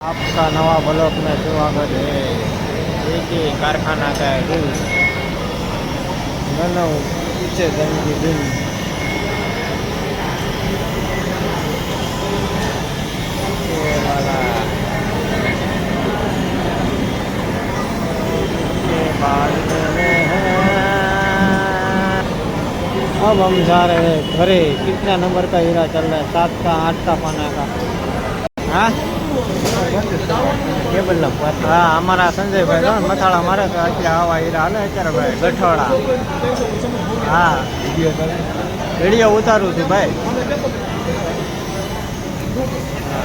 आपका नवा ब्लॉक में स्वागत है। देखिए कारखाना का है दिल नन्हा पीछे दिन की दिन ये वाला के बाद में है। अब हम जा रहे हैं घरे। कितना नंबर का हीरा चल रहा है? 7 का 8 का पाना का। हाँ केबल नंबर हाँ हमारा संजय भाई मथाड़ा मारे तो એટલે આવા હીરા હાલે અત્યારે ભાઈ ગઠોડા હા વિડીયો ઉતારું છું ભાઈ હા